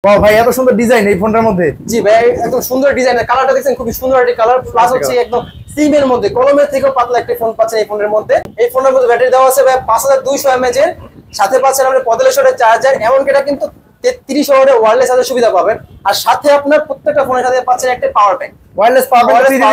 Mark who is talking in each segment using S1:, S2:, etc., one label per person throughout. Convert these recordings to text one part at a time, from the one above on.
S1: বাহ ভাই, এত সুন্দর ডিজাইন এই ফোনটার মধ্যে।
S2: জি ভাই, একদম সুন্দর ডিজাইনের কালারটা দেখছেন, খুবই সুন্দর একটা কালার। প্লাস হচ্ছে একদম সিমের মধ্যে কলমের থেকেও পাতলা একটা ফোন পাচ্ছেন এই ফোনের মধ্যে। এই ফোনের মধ্যে ব্যাটারি দেওয়া আছে ভাই 5200 mAh এর, সাথে পাচ্ছেন আপনি 45 চার্জার। এমনকি এটা কিন্তু 33 ওয়াটের ওয়্যারলেস চার্জার সুবিধা পাবেন। আর সাথে আপনার প্রত্যেকটা ফোনের সাথে পাচ্ছেন একটা power bank,
S1: wireless power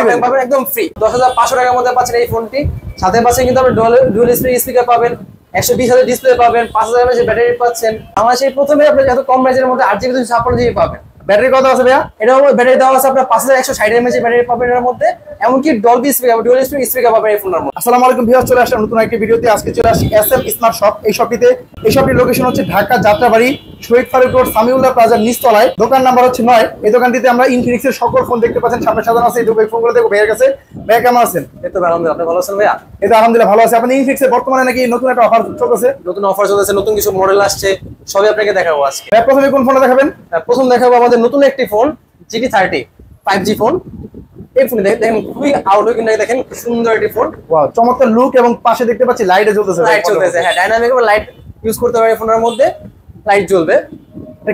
S1: bank
S2: পাবেন একদম ফ্রি। 10500 টাকার মধ্যে পাচ্ছেন এই ফোনটি। সাথে পাচ্ছেন কিন্তু আপনি ডুয়াল স্পিকার পাবেন, 120 ডিসপ্লে পাবেন, 5000 mAh ব্যাটারি পাচ্ছেন। আমার সেই প্রথমে আপনি এত কম প্রাইসের মধ্যে 8GB 256GB পাবেন। ব্যাটারি কত আছে ভাইয়া? এটা ব্যাটারি দেওয়া আছে আপনার 5160 mAh ব্যাটারি পাবেন এর মধ্যে। এমনকি ডলবি স্পিকার, ডুয়াল স্পিকার পাবেন এই ফোনের মধ্যে।
S1: আসসালামু আলাইকুম ভিউয়ার্স, চলে আসলাম নতুন একটি ভিডিওতে। আজকে চলে আসি এসএম স্মার্ট শপ। এই শপটির লোকেশন হচ্ছে ঢাকা যাত্রাবাড়ি শহীদ ফারুক রোড সামিউল্লাহ প্লাজার নিচতলায়। দোকান নাম্বার হচ্ছে 9। এই দোকানটিতে আমরা ইনফিনিক্সের সকল ফোন দেখতে পাচ্ছেন, সামনে সাজানো আছে। এই ফোনগুলো দেখো ভাইয়ের কাছে। ভাইয়া কেমন আছেন?
S2: এই তো আলহামদুলিল্লাহ, আপনি ভালো আছেন ভাইয়া?
S1: এই তো আলহামদুলিল্লাহ ভালো আছে। আপনি ইনফিনিক্সের বর্তমানে নাকি নতুন একটা অফার চলতেছে?
S2: নতুন অফার চলতেছে, নতুন কিছু মডেল আসছে, সবই আপনাকে দেখাবো আজকে।
S1: ভাই প্রথমে কোন ফোনটা দেখাবেন?
S2: প্রথম দেখাবো আমাদের নতুন একটি ফোন GT30 5G ফোন। এই ফোন দেখেন খুবই আউটলুক, দেখেন সুন্দর একটি ফোন।
S1: ওয়াও, চমৎকার লুক। এবং পাশে দেখতে পাচ্ছি লাইটে জ্বলতেছে।
S2: লাইট চলতেছে, হ্যাঁ, ডাইনামিক লাইট ইউজ করতে পারে ফোনের মধ্যে, লাইট জ্বলবে।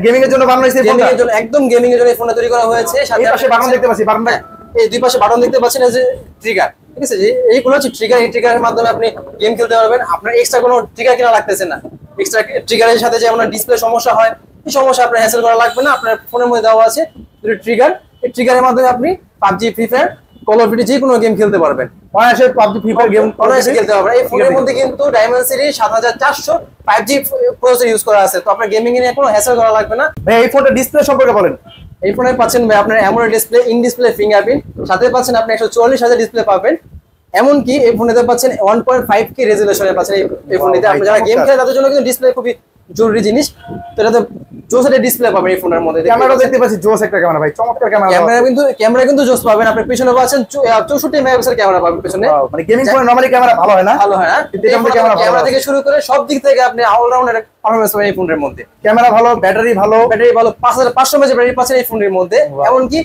S1: গেমিং এর জন্য বানানো হয়েছে এই ফোনটা।
S2: গেমিং এর জন্য, একদম গেমিং এর জন্য এই ফোনটা তৈরি করা হয়েছে।
S1: সাথে পাশে বাটন দেখতে পাচ্ছি, বাটনটা
S2: এই দুই পাশে বাটন দেখতে পাচ্ছেন, এই যে ট্রিগার, ঠিক আছে, যে এইগুলো হচ্ছে ট্রিগার। এই ট্রিগারের মাধ্যমে আপনি গেম খেলতে পারবেন। আপনার এক্সট্রা কোনো ট্রিগার কিনা লাগতেছে না। এক্সট্রা ট্রিগারের সাথে যে আপনার ডিসপ্লে সমস্যা হয়, এই সমস্যা আপনার হ্যাসেল করা লাগবে না। আপনার ফোনের মধ্যে দেওয়া আছে দুটো ট্রিগার। এই ট্রিগারের মাধ্যমে আপনি PUBG, free fire, call of duty যে কোনো গেম খেলতে পারবেন।
S1: অনায়াসে PUBG, ফ্রি ফায়ার গেম
S2: অনায়াসে খেলতে পারবেন। এই ফোনের মধ্যে কিন্তু ডায়মন্ডসিটি 7400 5G প্রসেসর ইউজ করা আছে। তো আপনার গেমিং এ নিয়ে কোনো হ্যাসেল করা লাগবে না।
S1: ভাই এই ফোনটা ডিসপ্লে সম্পর্কে বলেন।
S2: এই ফোনে পাচ্ছেন ভাই আপনার AMOLED display, in display fingerprint, সাথে পাচ্ছেন আপনি 144Hz ডিসপ্লে পাবেন। এমনকি এই ফোনেতে পাচ্ছেন 1.5K রেজোলিউশনে পাচ্ছেন এই ফোনেতে। আপনি যারা গেম খেলে তাদের জন্য কিন্তু ডিসপ্লে খুবই জরুরি জিনিস। তো এটাতে জোস একটা ডিসপ্লে পাবেন এই ফোনের মধ্যে।
S1: ক্যামেরা দেখতে পাচ্ছি জোস একটা ক্যামেরা ভাই, চমৎকার
S2: ক্যামেরা কিন্তু জোস পাবেন। আপনি পিছনে পাচ্ছেন 64 মেগাপিক্সেল ক্যামেরা পাবেন পিছনে।
S1: মানে গেমিং ফোনে নরমালি ক্যামেরা ভালো হয় না,
S2: কিন্তু ক্যামেরা থেকে শুরু করে সব দিক থেকে আপনি অলরাউন্ডার পারফরম্যান্স পাবেন এই ফোনের মধ্যে।
S1: ক্যামেরা ভালো, ব্যাটারি ভালো,
S2: 5500 mAh ব্যাটারি পাচ্ছেন এই ফোনের মধ্যে। এমনকি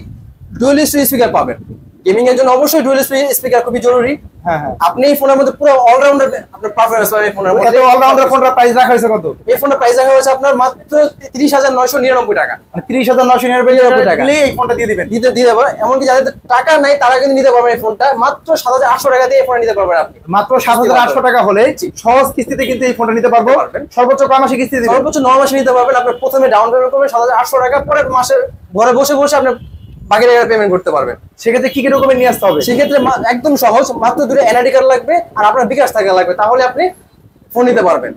S2: ডুয়াল স্পিকার পাবেন। গেমিং এর জন্য অবশ্যই ডুয়াল স্পিকার খুবই জরুরি।
S1: হ্যাঁ হ্যাঁ,
S2: আপনি এই ফোনের মধ্যে পুরো অলরাউন্ডার আপনার পারফরম্যান্স পাবেন এই ফোনের মধ্যে।
S1: এই অলরাউন্ডার ফোনটার প্রাইস রাখা হয়েছে কত?
S2: এই ফোনের প্রাইস রাখা হয়েছে আপনার মাত্র 30999 টাকা।
S1: মানে 30999 টাকা এই ফোনটা দিয়ে দেবেন।
S2: দিয়ে দেব। এমনকি যাদের টাকা নাই তারা কিন্তু নিতে পারবেন এই ফোনটা। মাত্র 7800 টাকা দিয়ে এই ফোনটা নিতে পারবেন আপনি।
S1: মাত্র 7800 টাকা হলে সহজ কিস্তিতে কিন্তু এই ফোনটা নিতে পারবো। সর্বোচ্চ কয় মাসে কিস্তি দিবেন?
S2: সর্বোচ্চ 9 মাসে নিতে পারবেন। আপনি প্রথমে ডাউন পেমেন্ট করবেন 7800 টাকা, পরের মাসে ঘরে বসে বসে আপনি বাকি টাকা পেমেন্ট করতে পারবেন।
S1: সেক্ষেত্রে কি কি ডকুমেন্ট নিয়ে আসতে হবে?
S2: সেক্ষেত্রে একদম সহজ, মাত্র দুটো এনআইডি কার্ড লাগবে আর আপনার বিকাশ টাকা লাগবে। তাহলে আপনি ফোন নিতে পারবেন,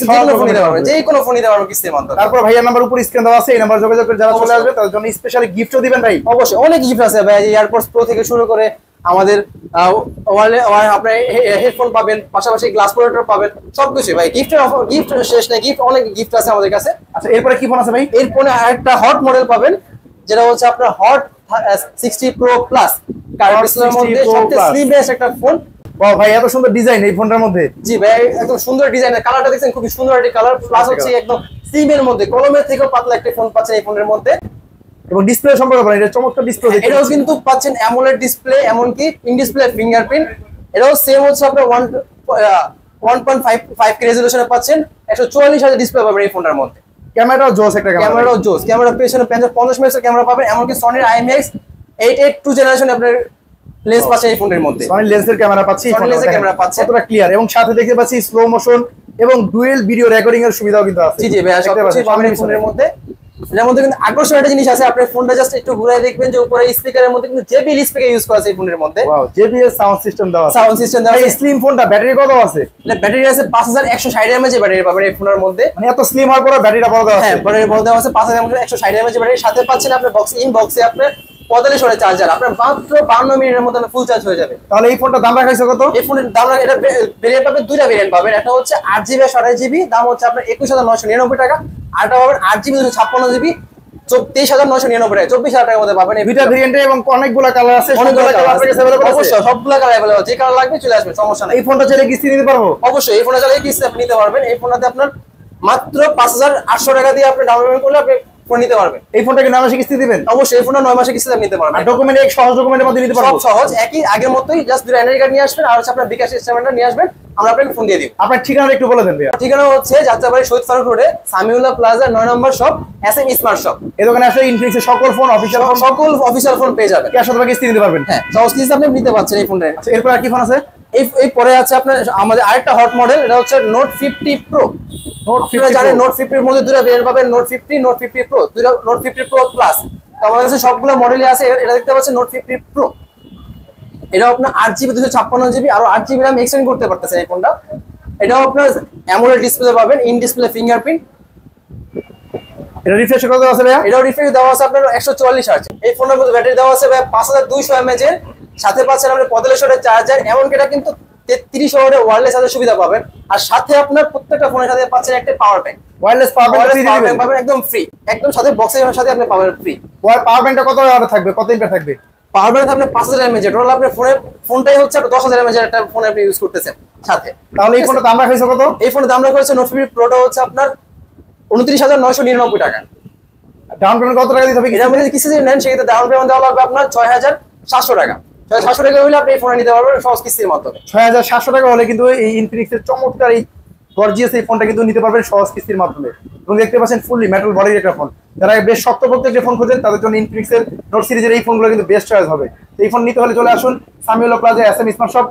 S2: ফোন নিতে পারবেন, যে কোনো ফোন নিতে পারবেন কিস্তির মাধ্যমে।
S1: তারপর ভাইয়ার নাম্বার উপর স্ক্রিন দেওয়া আছে, এই নাম্বার যোগাযোগ করে যারা চলে আসবে তাদের জন্য স্পেশালি গিফটও দিবেন ভাই।
S2: অবশ্যই অনেক গিফট আছে ভাই, এয়ারপোর্টস প্রো থেকে শুরু করে আমাদের আপনার হেডফোন পাবেন, পাশাপাশি গ্লাস প্রোটেক্টর পাবেন, সবকিছু ভাই। গিফট শেষ নেই, অনেক গিফট আছে আমাদের কাছে।
S1: আচ্ছা, এরপরে কি ফোন আছে ভাই?
S2: এরপরে আরেকটা হট মডেল পাবেন, যেটা হচ্ছে আপনার হট 60 প্রো প্লাস। কার্ভ ডিসপ্লের মধ্যে সবচেয়ে স্লিমেস্ট একটা ফোন।
S1: বাহ ভাই, এত সুন্দর ডিজাইন এই ফোনটার মধ্যে।
S2: জি ভাই, একদম সুন্দর ডিজাইনের কালারটা দেখছেন, খুবই সুন্দর একটা কালার। প্লাস হচ্ছে একদম সিমের মধ্যে কলমের থেকেও পাতলা একটা ফোন পাচ্ছেন এই ফোনের মধ্যে।
S1: এবং ডিসপ্লে সম্পর্কে বলেন, এটা চমৎকার ডিসপ্লে।
S2: এটাও কিন্তু পাচ্ছেন অ্যামোলেড ডিসপ্লে, এমনকি ইন ডিসপ্লে ফিঙ্গারপ্রিন্ট। এটাও সেম হচ্ছে আপনার 1.5K রেজোলিউশনে পাচ্ছেন, 144Hz ডিসপ্লে পাবেন এই ফোনের মধ্যে।
S1: ক্যামেরাও জোস একটা
S2: ক্যামেরাও জোস। ক্যামেরা পেছনে 50 মেগাপিক্সেল ক্যামেরা পাবেন। এমনকি সনির IMX 882 জেনারেশন আপনার লেন্স পাচ্ছেন এই ফোনের মধ্যে।
S1: সনি লেন্সের ক্যামেরা পাচ্ছি,
S2: সনি লেন্সের ক্যামেরা পাচ্ছেন,
S1: কতটা ক্লিয়ার। এবং সাথে দেখতে পাচ্ছি স্লো মোশন এবং ডুয়েল ভিডিও রেকর্ডিং এর সুবিধাও কিন্তু আছে।
S2: জি জি ভাই, সবকিছু পাবেন এই ফোনের মধ্যে। এর মধ্যে কিন্তু আকর্ষণীয় একটা জিনিস আছে, আপনি ফোনটা জাস্ট একটু ঘুরায় দেখবেন যে উপরে স্পিকারের মধ্যে কিন্তু JBL স্পিকার ইউজ করা আছে এই ফোনের মধ্যে।
S1: ওয়াও, JBL সাউন্ড সিস্টেম দেওয়া আছে।
S2: সাউন্ড সিস্টেম দেওয়া আছে।
S1: স্লিম ফোনটা ব্যাটারি কত আছে?
S2: ব্যাটারি আছে 5160 mAh ব্যাটারি পাবেন এই ফোনের মধ্যে।
S1: মানে এত স্লিম হওয়ার পরে ব্যাটারিটা বড় দেওয়া আছে।
S2: হ্যাঁ, ব্যাটারি বড় দেওয়া আছে 5160 mAh ব্যাটারি। সাথে পাচ্ছেন আপনি বক্সে আপনার 45 ওয়াটের চার্জার। আপনার মাত্র 52 মিনিটের মধ্যে ফুল চার্জ হয়ে যাবে।
S1: তাহলে এই ফোনটার দাম রাখা হয়েছে কত?
S2: এই ফোনের দাম এটা ভেরিয়েন্ট পাবেন, দুইটা ভেরিয়েন্ট পাবেন। একটা হচ্ছে 8GB 28GB, দাম হচ্ছে আপনার 21999 টাকা। আরটা পাবেন 8GB 256GB, 23999 টাকা, 24000 টাকার মধ্যে পাবেন। এই
S1: দুইটা ভেরিয়েন্টে এবং অনেকগুলো কালার আছে।
S2: অনেকগুলো কালার আছে, অবশ্যই সবগুলো কালার अवेलेबल। যে কালার লাগবে চলে আসবে, সমস্যা নাই।
S1: এই ফোনটা চাইলে কিস্তি নিতে পারবো?
S2: অবশ্যই এই ফোনটা চাইলে কিস্তি আপনি নিতে পারবেন। এই ফোনটাতে আপনার মাত্র 5800 টাকা দিয়ে আপনি ডাউন পেমেন্ট করলে আপনি ফোন নিতে পারবেন।
S1: এই ফোনটা কি 9 মাসে কিস্তি দিবেন?
S2: অবশ্যই এই ফোনটা 9 মাসে কিস্তিতে নিতে পারবেন।
S1: আর ডকুমেন্ট এক সহজ ডকুমেন্টের মধ্যে নিতে পারবো?
S2: সব সহজ, একই আগের মতোই, জাস্ট দুটো এনআইডি কার্ড নিয়ে আসবেন আর হচ্ছে আপনার বিকাশ স্টেটমেন্টটা নিয়ে আসবেন, আমরা আপনাকে ফোন দিয়ে দিব।
S1: আপনার ঠিকানাটা একটু বলে দেন ভাইয়া।
S2: ঠিকানা হচ্ছে যাত্রাবাড়ি শহীদ ফারুক রোডে সামিউল্লাহ প্লাজা 9 নম্বর শপ, এসএম স্মার্ট শপ।
S1: এই দোকানে আসলে ইনফিনিক্সের সকল ফোন অফিশিয়াল ফোন,
S2: সকল অফিশিয়াল ফোন পেয়ে যাবেন,
S1: ক্যাশ অথবা কিস্তি নিতে পারবেন।
S2: হ্যাঁ সহজ কিস্তি আপনি নিতে পারছেন এই ফোনটা।
S1: আচ্ছা, এরপর আর কি ফোন আছে?
S2: এই পরে আছে আপনার আমাদের আরেকটা হট মডেল, এটা হচ্ছে নোট 50 প্রো। আপনারা জানেন নোট 50 এর মধ্যে দুটো ভেরিয়েন্ট পাবেন, নোট 50, নোট 50 প্রো, দুটো নোট 50 প্রো প্লাস। তো আমাদের কাছে সবগুলো মডেলই আছে। এটা দেখতে পাচ্ছেন নোট 50 প্রো, এটা আপনার 8GB 256GB আরো 8GB RAM এক্সটেন্ড করতে পারতেছেন এই ফোনটা। এটাও আপনার অ্যামোলেড ডিসপ্লে পাবেন, ইন ডিসপ্লে ফিঙ্গারপ্রিন্ট।
S1: এটা রিফ্রেশ কত আছে ভাইয়া?
S2: এটাও রিফ্রেশ দেওয়া আছে আপনার 144 Hz। এই ফোনের মধ্যে ব্যাটারি দেওয়া আছে ভাই 5200 mAh এর, সাথে পাচ্ছেন আপনি 45 চার্জার, এমনকি এটা কিন্তু 33 ওয়াটের ওয়্যারলেস চার্জার সুবিধা পাবেন। আর সাথে আপনার প্রত্যেকটা ফোনের সাথে পাচ্ছেন একটা power bank,
S1: wireless power bank
S2: পাবেন একদম ফ্রি, একদম সাথে বক্সের সাথে আপনি পাবেন ফ্রি।
S1: পাওয়ার ব্যাংকটা কত ওয়াট থাকবে, কত এমপি থাকবে?
S2: পাওয়ার ব্যাংক আপনার 5000 mAh, টোটাল আপনার ফোনটাই হচ্ছে আপনার 10000 mAh একটা ফোন আপনি ইউজ করতেছেন সাথে।
S1: তাহলে এই ফোনটা দাম রাখাইছে কত?
S2: এই ফোনের দাম রাখা হচ্ছে নোট 50 প্রোটা হচ্ছে আপনার 29999 টাকা।
S1: ডাউন পেমেন্ট কত টাকা দিতে হবে?
S2: এটার মধ্যে কিস্তি নেন সেক্ষেত্রে ডাউন পেমেন্ট দেওয়া লাগবে আপনার 6700 টাকা। 6700 টাকা হলে আপনি এই ফোন নিতে পারবেন সহজ কিস্তির মাধ্যমে।
S1: 6700 টাকা হলে কিন্তু এই ইনফিনিক্সের চমৎকার এই গর্জিয়াস এই ফোনটা কিন্তু নিতে পারবেন সহজ কিস্তির মাধ্যমে। এবং দেখতে পাচ্ছেন ফুললি মেটাল বডির একটা ফোন। যারা বেশ শক্তপোক্ত একটা ফোন খোঁজেন তাদের জন্য ইনফিনিক্সের নোট সিরিজের এই ফোনগুলো কিন্তু বেস্ট চয়েস হবে। এই ফোন নিতে হলে চলে আসুন Samiullah plaza, SM smart shop,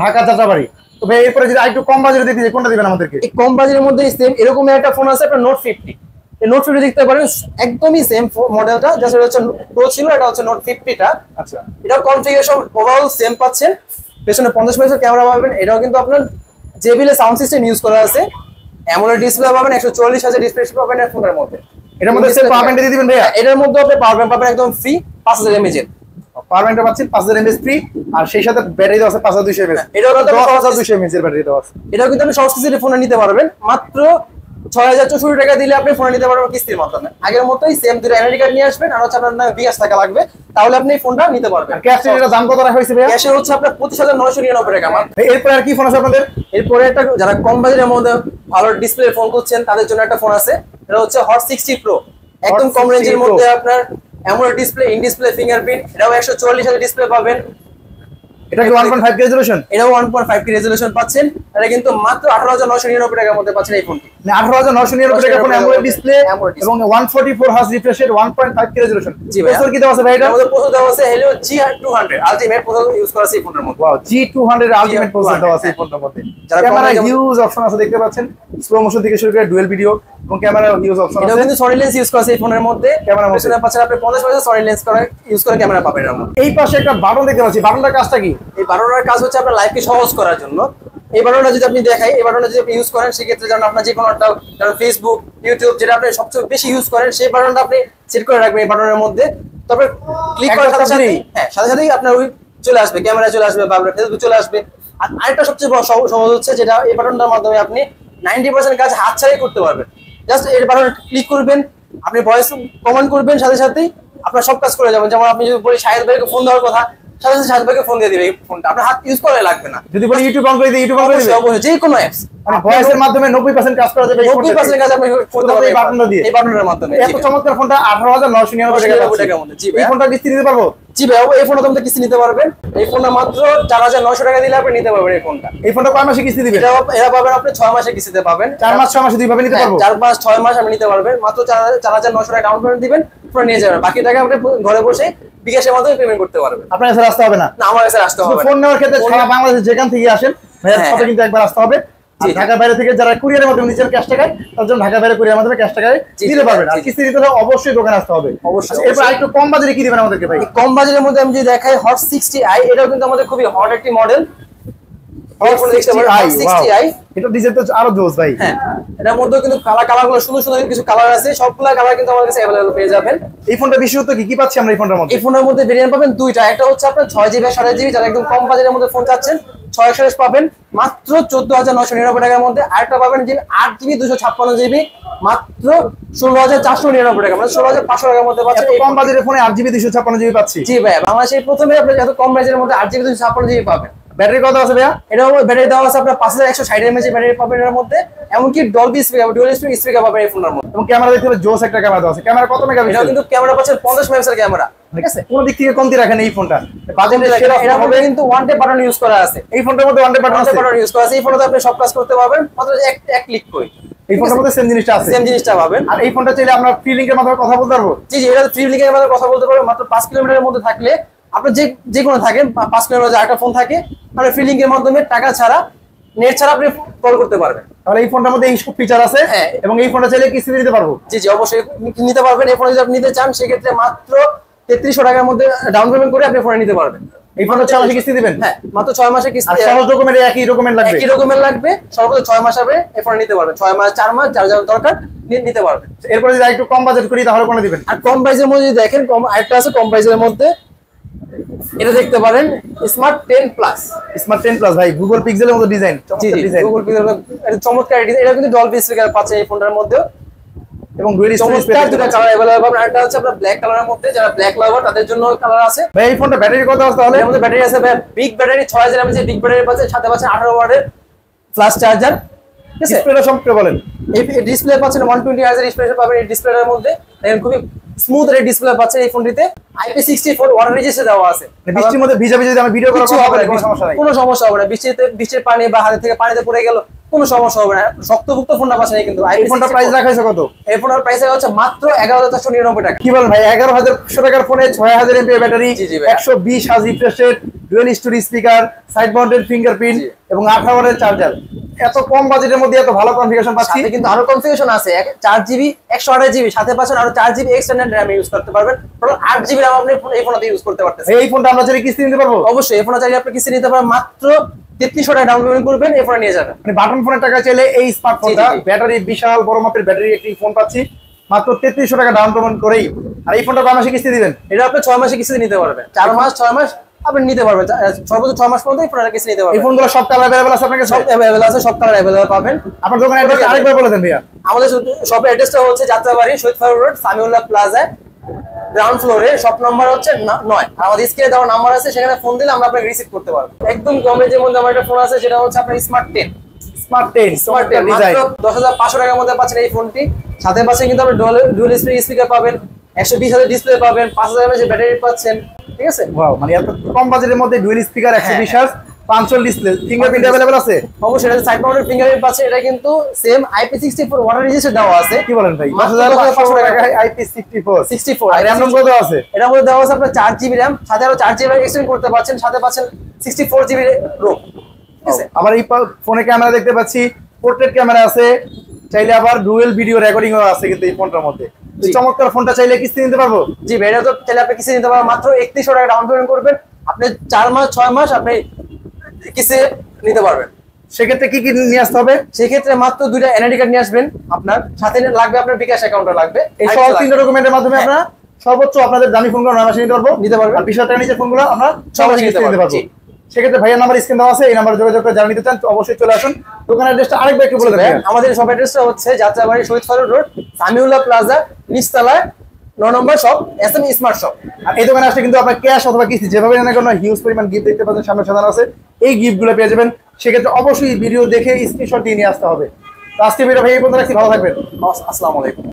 S1: Dhaka Jatrabari. তো ভাই এরপরে যদি আরেকটু কম বাজেটে দিতে কোনটা দিবেন আমাদেরকে?
S2: এই কম বাজেটের মধ্যে সেম এরকম একটা ফোন আছে আপনার নোট 50। এই নোট 50 দেখতে পারেন একদমই সেম মডেলটা, জাস্ট এটা হচ্ছে প্রো ছিল, এটা হচ্ছে নোট 50টা।
S1: আচ্ছা,
S2: এটার কনফিগারেশন ওভারঅল সেম পাচ্ছেন, পেছনে 50 মেগাপিক্সেল ক্যামেরা পাবেন। এটাও কিন্তু আপনার JBL সাউন্ড সিস্টেম ইউজ করা আছে, অ্যামোলেড ডিসপ্লে পাবেন, 144 Hz ডিসপ্লে পাবেন এই ফোনের মধ্যে।
S1: এটার মধ্যে সেম পাওয়ার ব্যাংক দিয়ে দিবেন ভাইয়া?
S2: এটার মধ্যে আপনি পাওয়ার ব্যাংক পাবেন একদম ফ্রি 5000 mAh এর।
S1: পাওয়ার ব্যাংকটা পাচ্ছেন 5000 mAh ফ্রি, আর সেই সাথে ব্যাটারি দেওয়া আছে 5200 mAh।
S2: এটাও কিন্তু
S1: 10200 mAh এর ব্যাটারি দেওয়া আছে।
S2: এটাও কিন্তু আপনি সহজ কিস্তিতে ফোনে নিতে পারবেন, মাত্র 6064 টাকা দিলে আপনি ফোন নিতে পারবেন কিস্তির মাধ্যমে। আগের মতোই সেম দুটো এনআইডি কার্ড নিয়ে আসবেন আর হচ্ছে আপনার বিকাশ টাকা লাগবে, তাহলে আপনি এই ফোনটা নিতে পারবেন।
S1: ক্যাশের দাম কত রাখা হয়েছে ভাইয়া?
S2: ক্যাশে হচ্ছে আপনার 25999 টাকা মাত্র।
S1: এরপর আর কি ফোন আছে আপনাদের?
S2: এরপরে একটা যারা কম বাজেটের মধ্যে ভালো ডিসপ্লে ফোন করছেন তাদের জন্য একটা ফোন আছে, এটা হচ্ছে হট 60 প্রো। একদম কম রেঞ্জের মধ্যে আপনার AMOLED display, in display fingerprint, এটাও 144 Hz ডিসপ্লে পাবেন।
S1: এটা কি 1.5 রেজোলিউশন?
S2: এটাও 1.5 রেজোলিউশন পাচ্ছেন। এটা কিন্তু মাত্র 18999 টাকার মধ্যে পাচ্ছেন এই ফোনটি।
S1: মানে 18999 টাকা ফোন, অ্যামোলেড ডিসপ্লে এবং 144 Hz রিফ্রেশের 1.5 রেজোলিউশন।
S2: জি ভাই,
S1: প্রসেসর কি দেওয়া আছে ভাই? এটা
S2: আমাদের প্রসেসর দেওয়া আছে Helio G200 ultimate processor use করা আছে এই ফোনের মধ্যে।
S1: ওয়াও, G200 আলটিমেট প্রসেসর দেওয়া আছে এই ফোনের মধ্যে।
S2: যারা
S1: ক্যামেরা
S2: কম
S1: হিউজ অপশন আছে দেখতে পাচ্ছেন, স্লো মোশন থেকে শুরু করে ডুয়াল ভিডিও এবং ক্যামেরা হিউজ অপশন
S2: এটাও
S1: আছে।
S2: কিন্তু সনি লেন্স ইউজ করা আছে এই ফোনের মধ্যে।
S1: ক্যামেরার মধ্যে
S2: পেছনে পাচ্ছেন আপনি 50% সনি লেন্স করা ইউজ করে ক্যামেরা পাবেন এর মধ্যে।
S1: এই পাশে একটা বাটন দেখতে পাচ্ছি, বাটনটার কাজটা কি?
S2: এই বাটনটার কাজ হচ্ছে আপনার লাইফকে সহজ করার জন্য। এই বাটনটা যদি আপনি দেখাই, এই বাটনটা যদি আপনি ইউজ করেন সেক্ষেত্রে যেন আপনার যে কোনো একটা ফেসবুক, ইউটিউব যেটা আপনি সবচেয়ে বেশি ইউজ করেন সেই বাটনটা আপনি সেট করে রাখবেন এই বাটনের মধ্যে। তবে ক্লিক করার সাথে সাথে সাথে সাথেই আপনার ওই চলে আসবে, ক্যামেরা চলে আসবে বা আপনার ফেসবুক চলে আসবে। আর আরেকটা সবচেয়ে বড় সহজ হচ্ছে যেটা এই বাটনটার মাধ্যমে আপনি 90% কাজ হাত ছাড়াই করতে পারবেন। জাস্ট এই বাটনে ক্লিক করবেন, আপনি ভয়েস কমেন্ট করবেন, সাথে সাথেই আপনার সব কাজ করে যাবেন। যেমন আপনি যদি বলি শাহিদ ভাইকে ফোন দেওয়ার কথা, সাথে সাথে শাহিদ ভাইকে ফোন দিয়ে দিবে এই ফোনটা, আপনার হাত ইউজ করা লাগবে না।
S1: যদি বলি ইউটিউব অন করে দিই, ইউটিউব অন করে দিবে
S2: অবশ্যই যে কোনো অ্যাপস,
S1: মানে ভয়েসের মাধ্যমে 90% কাজ করা যাবে।
S2: 90% কাজ আপনি করতে পারবেন
S1: এই বাটনটা দিয়ে,
S2: এই বাটনের মাধ্যমে।
S1: এত চমৎকার ফোনটা 18999 টাকা মধ্যে।
S2: জি ভাই,
S1: এই ফোনটা কিস্তি দিতে পারবো?
S2: জি ভাই, এই ফোনটা আপনি কিস্তি নিতে পারবেন। এই ফোনটা মাত্র 4900 টাকা দিলে আপনি নিতে পারবেন এই ফোনটা।
S1: এই ফোনটা কয় মাসে কিস্তি দিবেন?
S2: এটা পাবেন আপনি 6 মাসে কিস্তিতে পাবেন।
S1: 4 মাস 6 মাসে দুইভাবে নিতে পারবো?
S2: 4 মাস 6 মাস আপনি নিতে পারবেন। মাত্র 4900 টাকা ডাউন পেমেন্ট দিবেন, ফোন নিয়ে যাবেন। বাকি টাকা আপনি ঘরে বসে বিকাশের মাধ্যমে পেমেন্ট করতে পারবেন।
S1: আপনার কাছে আসতে হবে না?
S2: না, আমার কাছে আসতে হবে না।
S1: ফোন নেওয়ার ক্ষেত্রে সারা বাংলাদেশে যেখান থেকে আসেন ভাইয়ার সাথে কিন্তু একবার আসতে হবে। আর ঢাকার বাইরে থেকে যারা কুরিয়ারের মাধ্যমে নিচ্ছেন ক্যাশ টাকায়, তার জন্য ঢাকার বাইরে কুরিয়ারের মাধ্যমে ক্যাশ টাকায় দিতে পারবেন। আর কিস্তি দিতে হলে অবশ্যই দোকানে আসতে হবে।
S2: অবশ্যই।
S1: এরপর আরেকটু কম বাজেটে কি দিবেন আমাদেরকে ভাই?
S2: কম বাজেটের মধ্যে আমি যদি দেখাই হট 60i, এটাও কিন্তু আমাদের খুবই হট একটি মডেল।
S1: Hot 60i,
S2: 60i
S1: এটা ডিজাইন তো আরো জোস ভাই।
S2: হ্যাঁ, এটার মধ্যে কিন্তু কালারগুলো সুন্দর সুন্দর কিছু কালার আছে, সবগুলা কালার কিন্তু আমাদের কাছে अवेलेबल পেয়ে যাবেন।
S1: এই ফোনটা বিশেষত কি পাচ্ছি আমরা এই ফোনটার মধ্যে?
S2: এই ফোনের মধ্যে ভেরিয়েন্ট পাবেন দুইটা, একটা হচ্ছে আপনার 6GB 28GB, যারা একদম কম বাজেটের মধ্যে ফোন চাচ্ছেন 628 পাবেন মাত্র 14999 টাকার মধ্যে। আরেকটা পাবেন যে 8GB 256GB মাত্র 16499 টাকা, মানে 16500 টাকার মধ্যে পাচ্ছেন।
S1: কম বাজেটের ফোনে 8GB 256GB পাচ্ছি।
S2: জি ভাই, বাংলাদেশে প্রথমে আপনি এত কম রেঞ্জের মধ্যে 8GB 256GB পাবেন।
S1: ব্যাটারি কত আছে ভাইয়া?
S2: এটা ব্যাটারি দেওয়া আছে আপনার 5160 mAh ব্যাটারি পাবেন এর মধ্যে, এমনকি ডলবি স্পিকার, ডুয়াল স্পিকার পাবেন এই ফোনের মধ্যে।
S1: এবং ক্যামেরা দেখতে পাচ্ছি জোস একটা ক্যামেরা দেওয়া আছে। ক্যামেরা কত
S2: এটা
S1: মেগাপিক্সেল?
S2: কিন্তু ক্যামেরা পাচ্ছেন 50 মেগাপিক্সেল ক্যামেরা, ঠিক আছে?
S1: কোন দিক থেকে কমতি রাখেন এই ফোনটা? বাজেটের
S2: এটা
S1: সেরা
S2: এর
S1: হবে
S2: মধ্যে কিন্তু ওয়ান ট্যাপ বাটন ইউজ করা আছে।
S1: এই ফোনটার মধ্যে ওয়ান ট্যাপ বাটন আছে।
S2: ইউজ করা আছে। এই ফোনে আপনি সব কাজ করতে পারবেন মাত্র এক ক্লিক করে।
S1: এই ফোনটার মধ্যে সেম জিনিসটা আছে,
S2: সেম জিনিসটা পাবেন।
S1: আর এই ফোনটা চাইলে আমরা ফ্রি লিংকের মাধ্যমে কথা বলতে পারবো।
S2: জি জি, এটা ফ্রি লিংকের মাধ্যমে কথা বলতে পারবেন। মাত্র 5 কিলোমিটারের মধ্যে থাকলে আপনি যে কোনো থাকেন, 5 কিলোমিটার একটা ফোন থাকে, আপনি ফ্রি লিংকের মাধ্যমে টাকা ছাড়া, নেট ছাড়া আপনি কল করতে পারবেন।
S1: তাহলে এই ফোনটার মধ্যে এই সব ফিচার আছে।
S2: হ্যাঁ।
S1: এবং এই ফোনটা চাইলে কিস্তিতে নিতে পারবো।
S2: জি জি, অবশ্যই নিতে পারবেন। এই ফোন যদি আপনি নিতে চান সেক্ষেত্রে মাত্র 3300 টাকার মধ্যে ডাউন পেমেন্ট করে আপনি ফোনে নিতে পারবেন।
S1: এই ফোনটা 6 মাসে কিস্তি দিবেন?
S2: হ্যাঁ, মাত্র 6 মাসে
S1: আর
S2: কিস্তি।
S1: সহজ ডকুমেন্ট একই ডকুমেন্ট লাগবে?
S2: একই ডকুমেন্ট লাগবে, সর্বোচ্চ 6 মাস হবে এই ফোনে নিতে পারবেন। 6 মাস, 4 মাস, যার যার দরকার নিতে পারবেন।
S1: এরপরে যদি একটু কম বাজেট করি তাহলে কোনে দিবেন?
S2: আর কম প্রাইসের মধ্যে যদি দেখেন, আরেকটা আছে কম প্রাইসের মধ্যে, এটা দেখতে পারেন স্মার্ট 10 প্লাস।
S1: স্মার্ট 10 প্লাস ভাই, গুগল পিক্সেলের মতো ডিজাইন,
S2: জি
S1: চমৎকার
S2: জি,
S1: ডিজাইন
S2: গুগল পিক্সেল এটা চমৎকার ডিজাইন। এটা কিন্তু ডলবি স্পিকার পাচ্ছে এই ফোনটার মধ্যে,
S1: এবং ডুয়াল স্টোরেজ
S2: চমৎকার দুটো কালার अवेलेबल পাবেন। আরেকটা হচ্ছে আপনার ব্ল্যাক কালারের মধ্যে, যারা ব্ল্যাক লাভার তাদের জন্য কালার আছে।
S1: ভাই এই ফোনটা ব্যাটারি কত আছে তাহলে?
S2: এর মধ্যে ব্যাটারি আছে ভাই, big battery 6000 mAh big battery পাচ্ছে, সাথে পাচ্ছে 18 ওয়াটের ফ্ল্যাশ চার্জার, ঠিক আছে?
S1: ডিসপ্লেটা সম্পর্কে বলেন।
S2: এই ডিসপ্লে পাচ্ছেন 120 Hz ডিসপ্লে পাবেন এই ডিসপ্লের মধ্যে। দেখেন খুবই স্মুথ এর ডিসপ্লে পাচ্ছেন এই ফোনটিতে। IP64 ওয়াটার রেজিস্টার দেওয়া আছে।
S1: বৃষ্টির মধ্যে ভিজা ভিজা যদি আমি ভিডিও করার
S2: কিছু
S1: কথা
S2: হবে
S1: বলি
S2: না,
S1: কোনো সমস্যা নাই?
S2: কোনো সমস্যা হবে না। বৃষ্টির পানি বা হাতে থেকে পানিতে পড়ে গেল কোনো সমস্যা হবে না। শক্তভুক্ত ফোনটা পাচ্ছেন কিন্তু।
S1: এই ফোনটা প্রাইস রাখা হয়েছে কত?
S2: এই ফোনের প্রাইস হচ্ছে মাত্র 11499 টাকা।
S1: কি বলেন ভাই, 11500 টাকার ফোনে 6000 mAh ব্যাটারি,
S2: জি, জি ভাই।
S1: 120 Hz refresh rate, dual storage speaker, side mounted fingerprint
S2: ji.
S1: এবং 18 ওয়াটের চার্জার। এত কম বাজেটের মধ্যে এত ভালো কনফিগারেশন পাচ্ছি।
S2: সাথে কিন্তু আরো কনফিগারেশন আছে, 4GB 128GB, সাথে পাচ্ছেন আরো 4GB এক্সটার্নাল RAM ইউজ করতে পারবেন। টোটাল 8GB RAM আপনি এই ফোনটাতে ইউজ করতে পারতেছেন।
S1: এই ফোনটা আমরা চাইলে কিস্তি নিতে পারবো?
S2: অবশ্যই এই ফোনটা চাইলে আপনি কিস্তি নিতে পারেন। মাত্র 3300 টাকা ডাউন পেমেন্ট করবেন, এই ফোনটা নিয়ে যাবেন।
S1: মানে বাটন ফোনের টাকা চাইলে এই স্মার্টফোনটা,
S2: জি, জি।
S1: ব্যাটারি বিশাল বড় মাপের ব্যাটারি একটি ফোন পাচ্ছি মাত্র 3300 টাকা ডাউন পেমেন্ট করেই। আর এই ফোনটা কয় মাসে কিস্তি দিবেন?
S2: এটা আপনি 6 মাসে কিস্তি নিতে পারবেন। 4 মাস, 6 মাস আপনি নিতে পারবেন। সর্বোচ্চ 6 মাস পর্যন্ত এই ফোনটা কিস্তি নিতে
S1: এই
S2: পারবেন।
S1: ফোনগুলো সব কালার अवेलेबल আছে আপনার কাছে?
S2: সব अवेलेबल আছে, সব কালার अवेलेबल পাবেন।
S1: আপনার দোকানের অ্যাড্রেস আরেকবার বলে দেন ভাইয়া।
S2: আমাদের শপের অ্যাড্রেসটা হচ্ছে Jatrabari Shahid Faruk road, Samiullah plaza, ground ফ্লোরে, শপ নাম্বার হচ্ছে 9। আমাদের স্ক্রিনে দেওয়া নাম্বার আছে, সেখানে ফোন দিলে আমরা আপনাকে রিসিভ করতে পারবো। একদম কম রেঞ্জের মধ্যে আমার একটা ফোন আছে, সেটা হচ্ছে আপনার স্মার্ট 10।
S1: Smart 10
S2: smart 10
S1: design.
S2: মাত্র 10500 টাকার মধ্যে পাচ্ছেন এই ফোনটি। সাথে পাচ্ছেন কিন্তু আপনি ডুয়াল স্পিকার পাবেন, 120 Hz ডিসপ্লে পাবেন, 5000 mAh ব্যাটারি পাচ্ছেন, ঠিক আছে?
S1: ওয়াও, মানে এত কম বাজেটের মধ্যে dual speaker, 120 Hz, 500 display, fingerprint available আছে?
S2: অবশ্যই এটা সাইড মাউন্টেড ফিঙ্গারপ্রিন্ট পাচ্ছে। এটা কিন্তু সেম IP64 ওয়াটার রেজিস্টার দেওয়া আছে।
S1: কি বলেন ভাই?
S2: মাত্র
S1: 10500
S2: টাকা।
S1: টাকায় IP64
S2: 64
S1: আর RAM কত আছে?
S2: এটার মধ্যে দেওয়া আছে আপনার 4GB RAM, সাথে আরো 4GB এক্সটেন্ড করতে পারছেন, সাথে পাচ্ছেন 64GB ROM, ঠিক আছে?
S1: আবার এই ফোনে ক্যামেরা দেখতে পাচ্ছি, পোর্ট্রেট ক্যামেরা আছে, চাইলে আবার ডুয়াল ভিডিও রেকর্ডিংও আছে কিন্তু এই ফোনটার মধ্যে। এই
S2: জি।
S1: চমৎকার ফোনটা চাইলে কিস্তি নিতে পারবো?
S2: জি ভাই, এটা তো চাইলে আপনি কিস্তি নিতে পারবেন। মাত্র 3100 টাকা ডাউন পেমেন্ট করবেন, আপনি 4 মাস 6 মাস আপনি কিস্তি নিতে পারবেন।
S1: সেক্ষেত্রে কি কি নিয়ে আসতে হবে?
S2: সেক্ষেত্রে মাত্র 2টা এনআইডি কার্ড নিয়ে আসবেন, আপনার সাথে লাগবে আপনার বিকাশ অ্যাকাউন্টটা লাগবে।
S1: এই সব 3টা ডকুমেন্টের মাধ্যমে
S2: হ্যাঁ।
S1: আপনারা সর্বোচ্চ আপনাদের দামি ফোনগুলো 9 মাসে নিতে পারবেন। আর 20,000 টাকা নিচের ফোনগুলো আমরা 6 মাসে নিতে পারবো।
S2: জি।
S1: সেক্ষেত্রে ভাইয়ের নাম্বার স্ক্রিন দেওয়া আছে, এই নাম্বারে যোগাযোগ করে যারা নিতে চান তো অবশ্যই চলে আসুন। দোকানের অ্যাড্রেসটা আরেকবার একটু বলে দেন।
S2: আমাদের শপ অ্যাড্রেসটা হচ্ছে যাত্রাবাড়ি শহীদ ফারুক রোড, সামিউল্লাহ প্লাজা, নিচতলায় 9 নম্বর শপ, SM স্মার্ট শপ।
S1: আর এই দোকানে আসলে কিন্তু আপনার ক্যাশ অথবা কিস্তি যেভাবে নেন না কেন হিউজ পরিমাণ গিফট দেখতে পাচ্ছেন সামনে সাজানো আছে, এই গিফটগুলো পেয়ে যাবেন। সেক্ষেত্রে অবশ্যই ভিডিও দেখে স্ক্রিনশট দিয়ে নিয়ে আসতে হবে। তো আজকে ভিডিও ভাই এই পর্যন্ত রাখছি, ভালো থাকবেন।
S2: আসসালামু আলাইকুম।